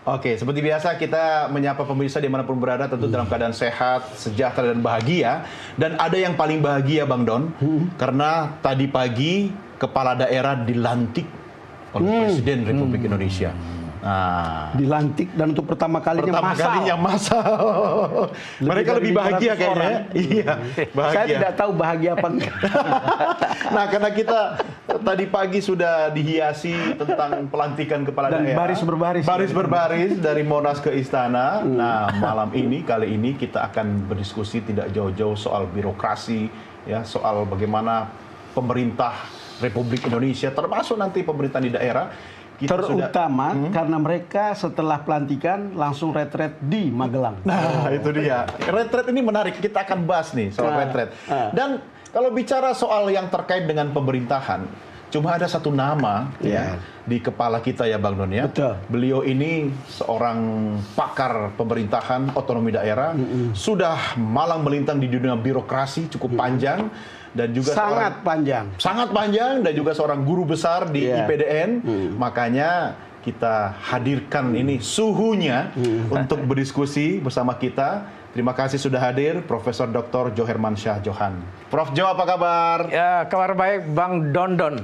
Oke, seperti biasa kita menyapa pemirsa dimanapun berada tentu dalam keadaan sehat, sejahtera dan bahagia. Dan ada yang paling bahagia Bang Don, karena tadi pagi kepala daerah dilantik oleh Presiden Republik Indonesia. Nah, Dilantik dan untuk pertama kalinya massal. Mereka lebih bahagia kayaknya. Iya, bahagia. Saya tidak tahu bahagia apa enggak. Nah, karena kita tadi pagi sudah dihiasi tentang pelantikan kepala Dan daerah. baris berbaris. Dari Monas ke Istana. Nah, kali ini kita akan berdiskusi tidak jauh-jauh soal birokrasi, ya, soal bagaimana pemerintah Republik Indonesia, termasuk nanti pemerintahan di daerah. Terutama karena mereka setelah pelantikan langsung retret di Magelang. Nah, itu dia. Retret ini menarik. Kita akan bahas nih soal retret. Dan kalau bicara soal yang terkait dengan pemerintahan, cuma ada satu nama ya di kepala kita ya Bang Don ya. Betul. Beliau ini seorang pakar pemerintahan otonomi daerah, sudah malang melintang di dunia birokrasi cukup panjang. Dan juga sangat panjang dan juga seorang guru besar di IPDN. Makanya kita hadirkan ini suhunya untuk berdiskusi bersama kita. Terima kasih sudah hadir Profesor Dr. Jo Hermansyah Johan. Prof Jo, apa kabar? Ya, kabar baik Bang Dondon.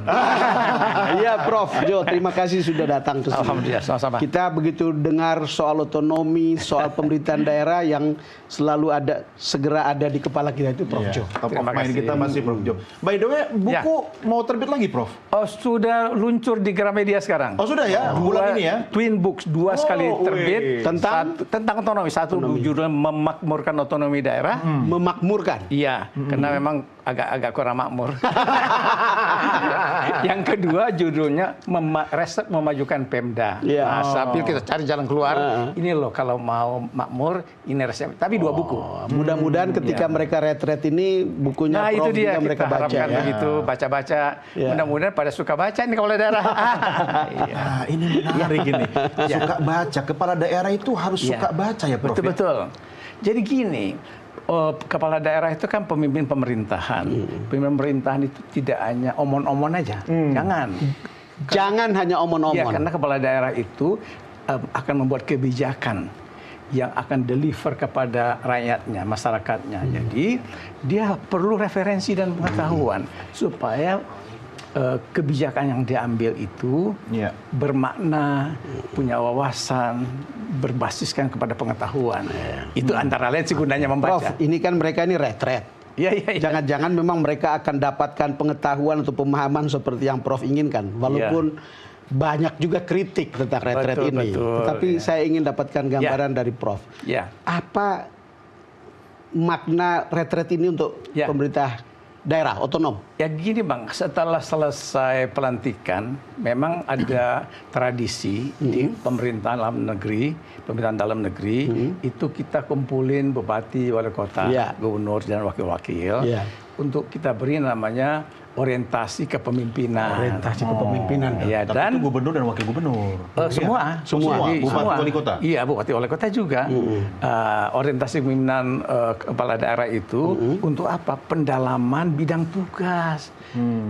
Iya Prof Jo, terima kasih sudah datang ke sini. Alhamdulillah, sama-sama. Kita begitu dengar soal otonomi, soal pemerintahan daerah yang selalu segera ada di kepala kita itu Prof Jo. Top of mind kita masih Prof Jo. By the way, buku mau terbit lagi Prof? Oh, sudah luncur di Gramedia sekarang. Oh sudah ya, bulan ini ya? Twin Books, dua sekali terbit. Tentang otonomi. Satu judulnya Memakmurkan Otonomi Daerah. Memakmurkan? Iya, karena memang agak kurang makmur. Yang kedua judulnya Resep Memajukan Pemda. Nah, sambil kita cari jalan keluar, ini loh kalau mau makmur, ini resep. Tapi dua buku. Mudah-mudahan ketika mereka retret ini bukunya nah, Prof itu dia, juga mereka baca ya. Begitu, baca-baca. Mudah-mudahan pada suka baca ini kepala daerah. Nah, ini menarik ini. Suka baca. Kepala daerah itu harus suka baca ya Prof? Betul-betul. Jadi gini, kepala daerah itu kan pemimpin pemerintahan. Pemimpin pemerintahan itu tidak hanya omon-omon aja. Jangan hanya omon-omon. Ya, karena kepala daerah itu akan membuat kebijakan yang akan deliver kepada rakyatnya, masyarakatnya. Jadi dia perlu referensi dan pengetahuan supaya kebijakan yang diambil itu bermakna, punya wawasan, berbasiskan kepada pengetahuan. Itu antara lain sih gunanya membaca. Prof, ini kan mereka ini retret. Jangan-jangan memang mereka akan dapatkan pengetahuan atau pemahaman seperti yang Prof inginkan. Walaupun banyak juga kritik tentang retret ini. Tetapi saya ingin dapatkan gambaran dari Prof. Apa makna retret ini untuk pemerintah daerah otonom? Ya gini Bang, setelah selesai pelantikan, memang ada tradisi di pemerintahan dalam negeri, itu kita kumpulin bupati, wali kota, gubernur dan wakil-wakil, untuk kita beri namanya orientasi kepemimpinan. Orientasi kepemimpinan. Ya, dan itu gubernur dan wakil gubernur. Semua. Bupati wali kota. Iya, bupati wali kota juga. Orientasi kepemimpinan kepala daerah itu untuk apa? Pendalaman bidang tugas.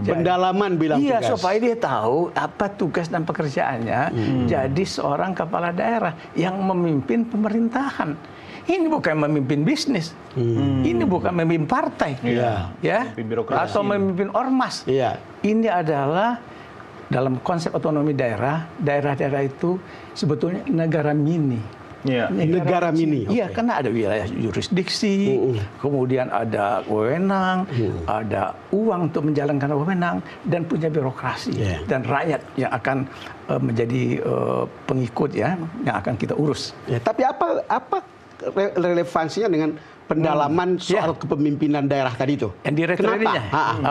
Pendalaman bidang tugas. Iya, supaya dia tahu apa tugas dan pekerjaannya. Jadi seorang kepala daerah yang memimpin pemerintahan. Ini bukan memimpin bisnis, ini bukan memimpin partai, atau memimpin ormas. Ini adalah dalam konsep otonomi daerah-daerah itu sebetulnya negara mini. Negara mini. Iya, karena ada wilayah jurisdiksi, kemudian ada wewenang, ada uang untuk menjalankan wewenang, dan punya birokrasi dan rakyat yang akan menjadi pengikut yang akan kita urus. Tapi apa relevansinya dengan pendalaman soal kepemimpinan daerah tadi itu? Yang direkturnya.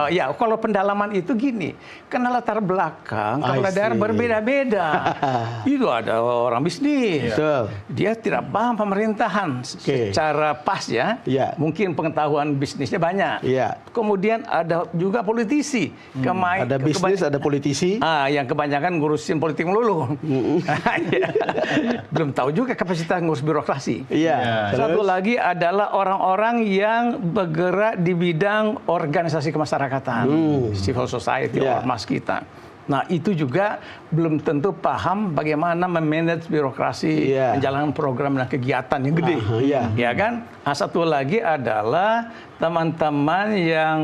Ya, kalau pendalaman itu gini, karena latar belakang kepala daerah berbeda-beda. Itu ada orang bisnis, dia tidak paham pemerintahan secara pas mungkin pengetahuan bisnisnya banyak. Kemudian ada juga politisi. Ada bisnis, ada politisi. Yang kebanyakan ngurusin politik melulu. Belum tahu juga kapasitas ngurus birokrasi. Satu lagi adalah orang-orang yang bergerak di bidang organisasi kemasyarakatan, civil society, ormas kita. Nah, itu juga belum tentu paham bagaimana memanage birokrasi, menjalankan program dan kegiatan yang gede. Ya kan? Nah, satu lagi adalah teman-teman yang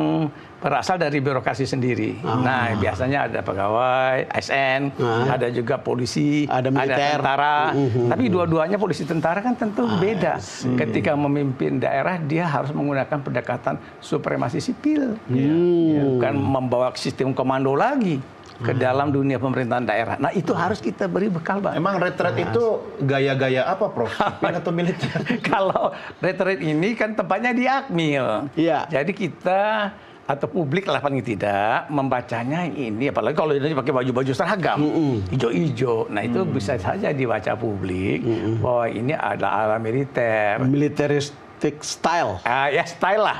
berasal dari birokrasi sendiri. Nah, biasanya ada pegawai, ASN, ada juga polisi, ada tentara. Tapi dua-duanya polisi tentara kan tentu beda. Ketika memimpin daerah, dia harus menggunakan pendekatan supremasi sipil. Bukan membawa sistem komando lagi ke dalam dunia pemerintahan daerah. Nah, itu harus kita beri bekal, Bang. Emang retret itu gaya-gaya apa, Prof? Sipil atau militer? Kalau retret ini kan tempatnya di Akmil. Jadi kita atau publik lah paling tidak membacanya ini, apalagi kalau ini pakai baju-baju seragam hijau-hijau. Nah, itu bisa saja dibaca publik bahwa ini adalah ala militer. Militeristik style. Ya, style lah.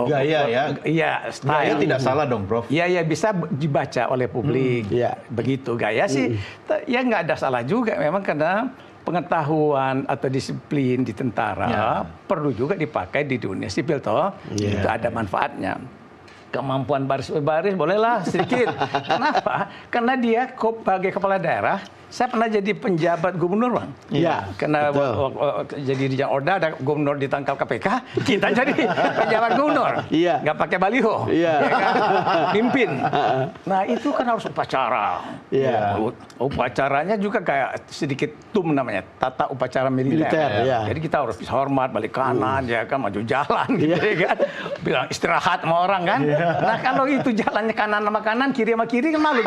Gaya ya. Iya, style. Gaya tidak salah dong, Prof. Iya, bisa dibaca oleh publik. Begitu gaya sih. Ya nggak ada salah juga. Memang karena pengetahuan atau disiplin di tentara perlu juga dipakai di dunia sipil toh. Itu ada manfaatnya. Kemampuan baris-baris bolehlah sedikit. Kenapa? Karena dia sebagai kepala daerah, saya pernah jadi penjabat gubernur, Bang. Karena jadi di Orda ada gubernur ditangkap KPK, kita jadi penjabat gubernur. Nggak pakai baliho. Ya kan? Pimpin. Nah, itu kan harus upacara. Upacaranya juga kayak sedikit TUM namanya, tata upacara militer. Jadi kita harus bisa hormat, balik kanan, ya kan, maju jalan, gitu kan. Bilang istirahat sama orang kan. Nah, kalau itu jalannya kanan sama kanan, kiri sama kiri kan malu.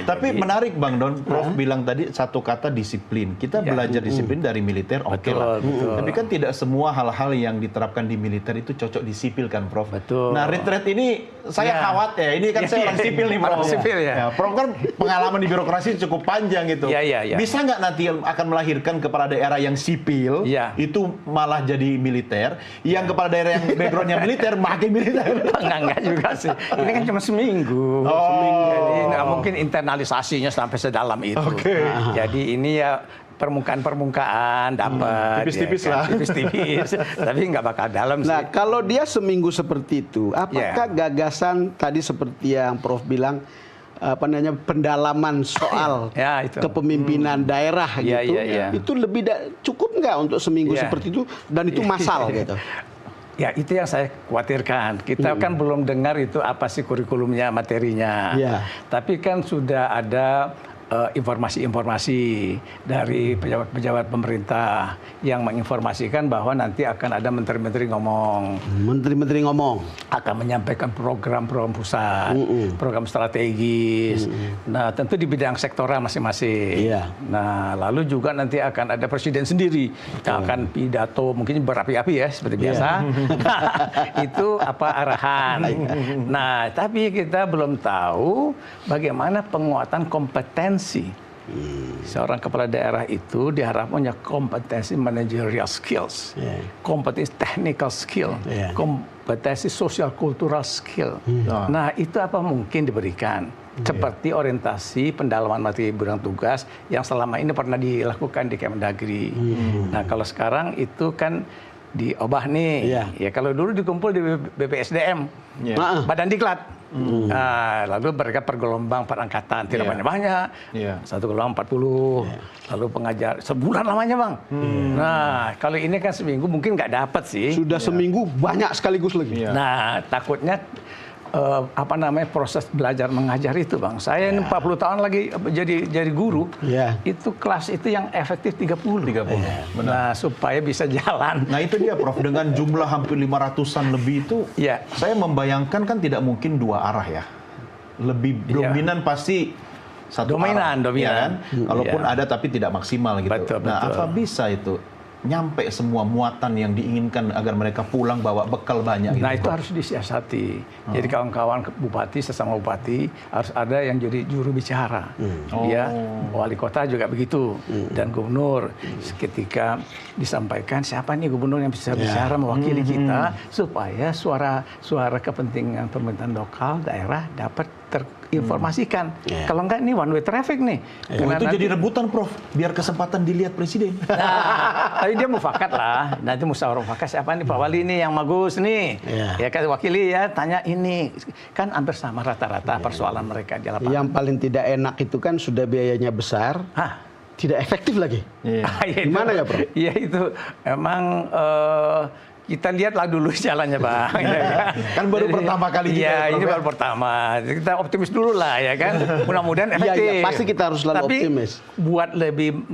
Tapi menarik, Bang Don, Prof bilang tadi satu kata disiplin. Kita belajar disiplin dari militer, oke lah. Tapi kan tidak semua hal-hal yang diterapkan di militer itu cocok di sipil kan, Prof. Nah, retret ini saya khawatir. Ini kan saya orang sipil nih, Prof. Prof kan pengalaman di birokrasi cukup panjang gitu. Bisa nggak nanti akan melahirkan kepala daerah yang sipil itu malah jadi militer, yang kepala daerah yang backgroundnya militer makin militer? Enggak juga sih. Ini kan cuma seminggu. Jadi nggak mungkin internalisasinya sampai sedalam itu. Jadi ini ya permukaan dapat tipis-tipis lah, tipis-tipis, tapi nggak bakal dalam sih. Nah, kalau dia seminggu seperti itu, apakah gagasan tadi seperti yang Prof bilang, pendalaman soal kepemimpinan daerah gitu, itu lebih cukup nggak untuk seminggu seperti itu, dan itu massal gitu? Ya, itu yang saya khawatirkan. Kita kan belum dengar itu apa sih kurikulumnya, materinya. Tapi kan sudah ada informasi-informasi dari pejabat-pejabat pemerintah yang menginformasikan bahwa nanti akan ada menteri-menteri ngomong. Menteri-menteri ngomong. Akan menyampaikan program-program pusat, program strategis. Nah, tentu di bidang sektoral masing-masing. Nah, lalu juga nanti akan ada presiden sendiri yang akan pidato, mungkin berapi-api ya, seperti biasa. Itu apa arahan. Nah, tapi kita belum tahu bagaimana penguatan kompetensi. Seorang kepala daerah itu diharapkan punya kompetensi managerial skills, kompetensi technical skill, kompetensi social cultural skill. Nah, itu apa mungkin diberikan? Seperti orientasi pendalaman materi bidang tugas yang selama ini pernah dilakukan di Kemendagri. Nah, kalau sekarang itu kan diubah nih. Ya, kalau dulu dikumpul di BPSDM, Badan Diklat. Lalu mereka per gelombang, per angkatan, tidak banyak-banyak. Satu gelombang 40. Lalu pengajar sebulan lamanya, Bang. Nah, kalau ini kan seminggu mungkin nggak dapat sih. Sudah seminggu banyak sekaligus lagi. Nah, takutnya proses belajar mengajar itu, Bang. Saya ini 40 tahun lagi jadi guru. Itu kelas itu yang efektif 30. Nah, supaya bisa jalan. Nah, itu dia, Prof. Dengan jumlah hampir 500-an lebih itu, saya membayangkan kan tidak mungkin dua arah ya. Lebih dominan pasti satu arah. Dominan. Ya kan? Kalaupun ada tapi tidak maksimal gitu. Betul. Apa bisa itu nyampe semua muatan yang diinginkan agar mereka pulang bawa bekal banyak? Nah, itu harus disiasati. Jadi kawan-kawan bupati, sesama bupati harus ada yang jadi juru bicara. Wali kota juga begitu, dan gubernur. Ketika disampaikan siapa nih gubernur yang bisa bicara mewakili kita, supaya suara kepentingan pemerintahan lokal daerah dapat terinformasikan. Kalau enggak, ini one way traffic nih. Itu jadi rebutan, Prof. Biar kesempatan dilihat presiden. Nah, tapi Tapi dia mufakat lah. Nanti musyawarah mufakat siapa nih Pak Wali nih yang bagus nih. Ya kan wakili ya tanya ini. Kan hampir sama rata-rata persoalan mereka di lapangan. Yang paling tidak enak itu kan sudah biayanya besar. Tidak efektif lagi. Gimana ya, Prof? Iya itu emang kita lihatlah dulu jalannya, Bang. Kan baru pertama kali juga. Iya, ini baru pertama. Kita optimis dulu lah, ya kan. Mudah-mudahan efektif. Iya, pasti kita harus selalu optimis. Buat lebih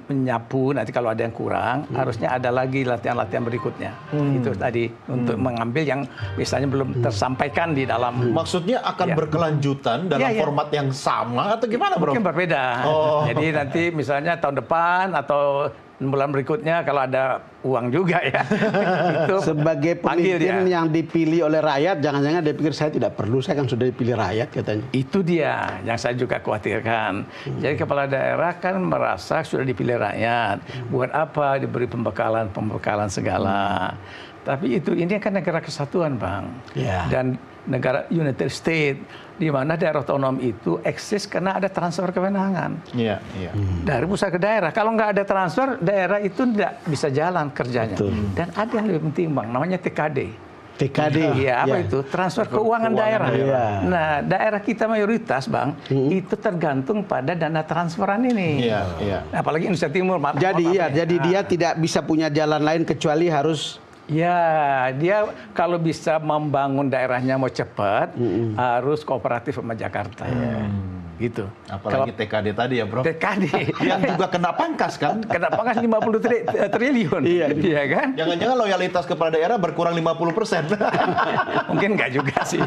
menyapu nanti kalau ada yang kurang, harusnya ada lagi latihan-latihan berikutnya. Itu tadi untuk mengambil yang misalnya belum tersampaikan di dalam. Maksudnya akan berkelanjutan dalam format yang sama atau gimana, Bro? Mungkin berbeda. Jadi nanti misalnya tahun depan atau bulan berikutnya kalau ada uang juga ya. Itu sebagai pemimpin yang dipilih oleh rakyat, jangan-jangan dia pikir saya tidak perlu, saya kan sudah dipilih rakyat katanya. Itu dia yang saya juga khawatirkan. Jadi kepala daerah kan merasa sudah dipilih rakyat. Buat apa diberi pembekalan segala. Tapi ini kan negara kesatuan, Bang. Dan negara United States, di mana daerah otonom itu eksis karena ada transfer kewenangan. Dari pusat ke daerah. Kalau nggak ada transfer, daerah itu tidak bisa jalan kerjanya. Dan ada yang lebih penting, Bang, namanya TKD. Iya, apa itu? Transfer keuangan daerah. Nah, daerah kita mayoritas, Bang, itu tergantung pada dana transferan ini. Apalagi Indonesia Timur. Jadi dia tidak bisa punya jalan lain kecuali harus. Ya, dia kalau bisa membangun daerahnya mau cepat, harus kooperatif sama Jakarta. Gitu. Apalagi TKD tadi ya, Bro. TKD. Yang juga kena pangkas kan? Kena pangkas 50 triliun. Iya kan? Jangan-jangan loyalitas kepala daerah berkurang 50%. Mungkin enggak juga sih.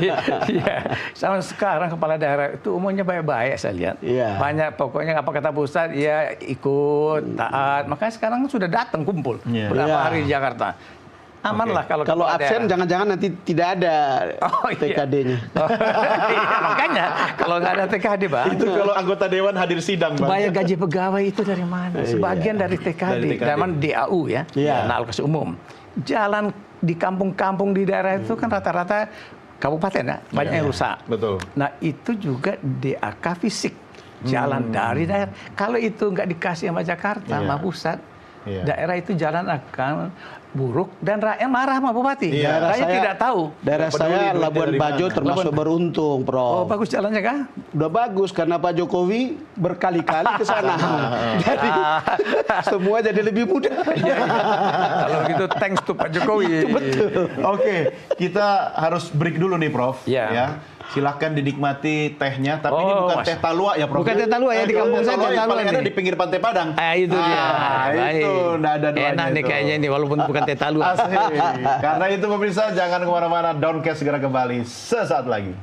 Sama sekarang kepala daerah itu umumnya baik-baik saya lihat. Banyak pokoknya apa kata pusat, ya ikut, taat. Makanya sekarang sudah datang kumpul berapa hari di Jakarta. Aman lah kalau absen jangan-jangan nanti tidak ada TKD-nya. Makanya kalau nggak ada TKD, Bang. Itu kalau anggota dewan hadir sidang, Bang. Bayar gaji pegawai itu dari mana? Sebagian dari TKD. Zaman DAU ya, dana alokasi umum. Jalan di kampung-kampung di daerah itu kan rata-rata kabupaten ya, banyak yang rusak. Betul. Nah itu juga DAK fisik. Jalan dari daerah. Kalau itu nggak dikasih sama Jakarta, sama pusat, daerah itu jalan akan buruk dan rakyat marah sama bupati. Rakyat tidak tahu. Daerah saya Labuan Bajo termasuk beruntung, Prof. Oh, bagus jalannya kah? Udah bagus karena Pak Jokowi berkali-kali ke sana. Jadi semua jadi lebih mudah. Kalau gitu thanks to Pak Jokowi. Betul. Oke, kita harus break dulu nih, Prof. Ya. Silahkan dinikmati tehnya, tapi ini bukan teh talua ya, Prof. Bukan teh talua ya, di kampung saya teh talua ada di pinggir Pantai Padang. Itu dia. Itu nggak ada duanya. Enak nih kayaknya ini walaupun bukan teh talua. Asli. Karena itu pemirsa jangan kemana-mana, Downcast segera kembali sesaat lagi.